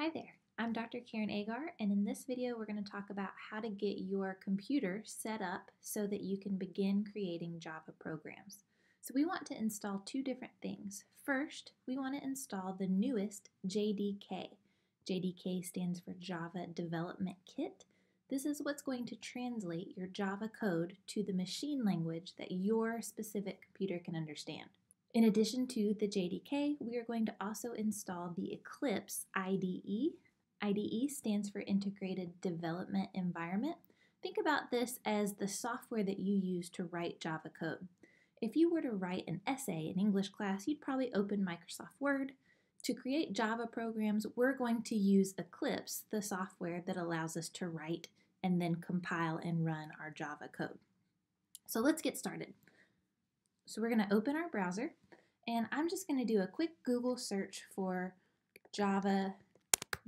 Hi there, I'm Dr. Karen Agar, and in this video we're going to talk about how to get your computer set up so that you can begin creating Java programs. So we want to install two different things. First, we want to install the newest JDK. JDK stands for Java Development Kit. This is what's going to translate your Java code to the machine language that your specific computer can understand. In addition to the JDK, we are going to also install the Eclipse IDE. IDE stands for Integrated Development Environment. Think about this as the software that you use to write Java code. If you were to write an essay in English class, you'd probably open Microsoft Word. To create Java programs, we're going to use Eclipse, the software that allows us to write and then compile and run our Java code. So let's get started. So we're going to open our browser, and I'm just going to do a quick Google search for Java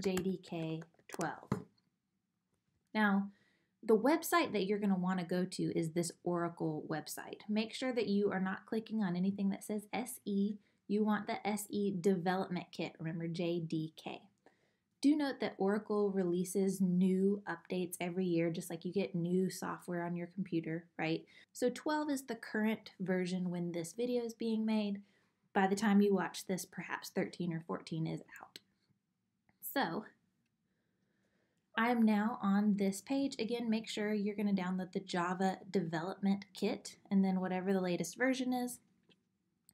JDK 12. Now, the website that you're going to want to go to is this Oracle website. Make sure that you are not clicking on anything that says SE. You want the SE Development Kit, remember JDK. Do note that Oracle releases new updates every year, just like you get new software on your computer, right? So 12 is the current version when this video is being made. By the time you watch this, perhaps 13 or 14 is out. So I am now on this page. Again, make sure you're going to download the Java Development Kit, and then whatever the latest version is.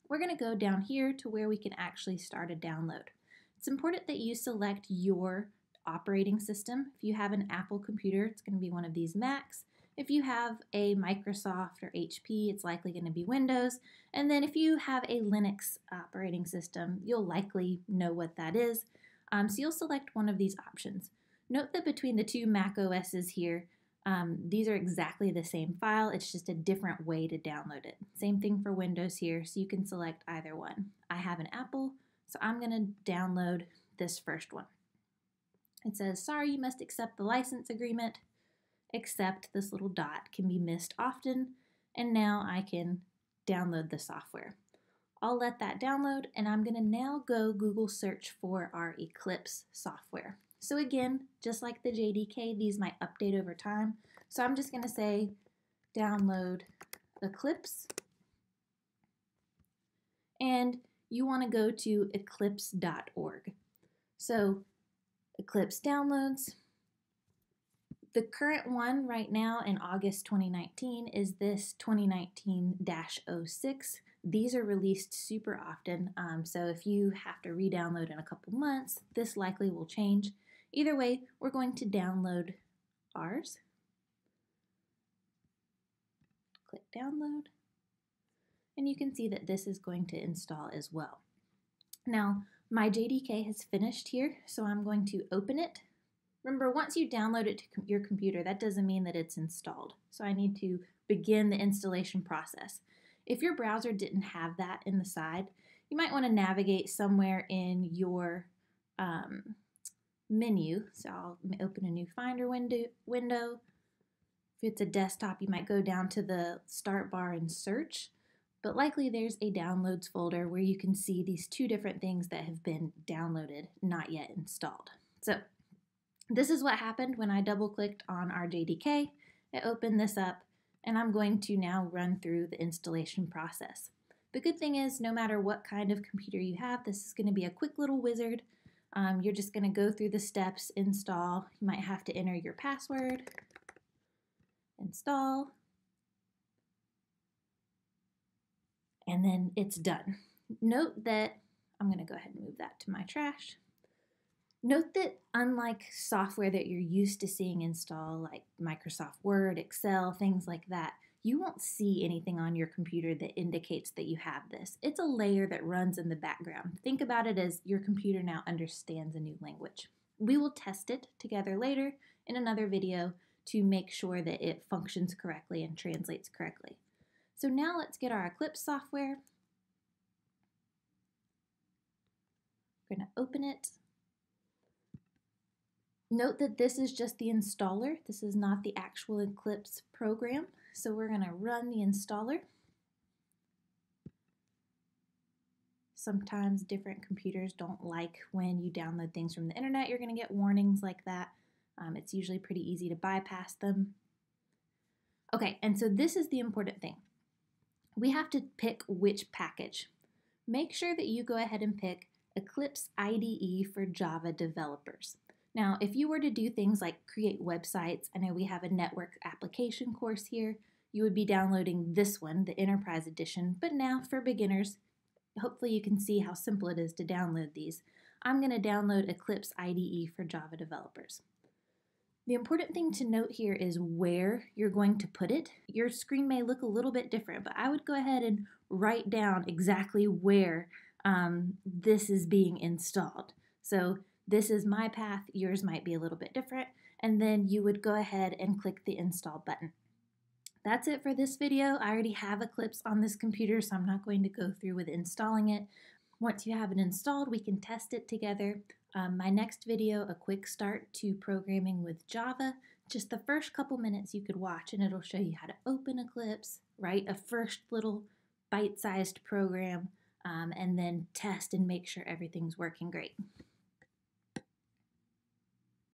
We're going to go down here to where we can actually start a download. It's important that you select your operating system. If you have an Apple computer, it's going to be one of these Macs. If you have a Microsoft or HP, it's likely going to be Windows. And then if you have a Linux operating system, you'll likely know what that is. So you'll select one of these options. Note that between the two Mac OSs here, these are exactly the same file. It's just a different way to download it. Same thing for Windows here, so you can select either one. I have an Apple, so I'm going to download this first one. It says, sorry, you must accept the license agreement, except this little dot can be missed often, and now I can download the software. I'll let that download, and I'm going to now go Google search for our Eclipse software. So again, just like the JDK, these might update over time. So I'm just going to say download Eclipse, and you want to go to eclipse.org. So Eclipse downloads. The current one right now in August 2019 is this 2019-06. These are released super often, so if you have to re-download in a couple months, this likely will change. Either way, we're going to download ours. Click download. And you can see that this is going to install as well. Now, my JDK has finished here, so I'm going to open it. Remember, once you download it to your computer, that doesn't mean that it's installed. So I need to begin the installation process. If your browser didn't have that in the side, you might want to navigate somewhere in your menu. So I'll open a new Finder window. If it's a desktop, you might go down to the start bar and search. But likely there's a downloads folder where you can see these two different things that have been downloaded, not yet installed. So this is what happened when I double-clicked on our JDK. It opened this up, and I'm going to now run through the installation process. The good thing is, no matter what kind of computer you have, this is going to be a quick little wizard. You're just going to go through the steps, install. You might have to enter your password, install, and then it's done. Note that, I'm going to go ahead and move that to my trash. Note that unlike software that you're used to seeing install, like Microsoft Word, Excel, things like that, you won't see anything on your computer that indicates that you have this. It's a layer that runs in the background. Think about it as your computer now understands a new language. We will test it together later in another video to make sure that it functions correctly and translates correctly. So now let's get our Eclipse software. We're going to open it. Note that this is just the installer. This is not the actual Eclipse program. So we're going to run the installer. Sometimes different computers don't like when you download things from the internet. You're going to get warnings like that. It's usually pretty easy to bypass them. Okay, and so this is the important thing. We have to pick which package. Make sure that you go ahead and pick Eclipse IDE for Java developers. Now, if you were to do things like create websites, I know we have a network application course here, you would be downloading this one, the Enterprise Edition, but now for beginners, hopefully you can see how simple it is to download these. I'm going to download Eclipse IDE for Java developers. The important thing to note here is where you're going to put it. Your screen may look a little bit different, but I would go ahead and write down exactly where this is being installed. So this is my path, yours might be a little bit different, and then you would go ahead and click the install button. That's it for this video. I already have Eclipse on this computer, so I'm not going to go through with installing it. Once you have it installed, we can test it together. My next video, a quick start to programming with Java, just the first couple minutes you could watch and it'll show you how to open Eclipse, write a first little bite-sized program, and then test and make sure everything's working great.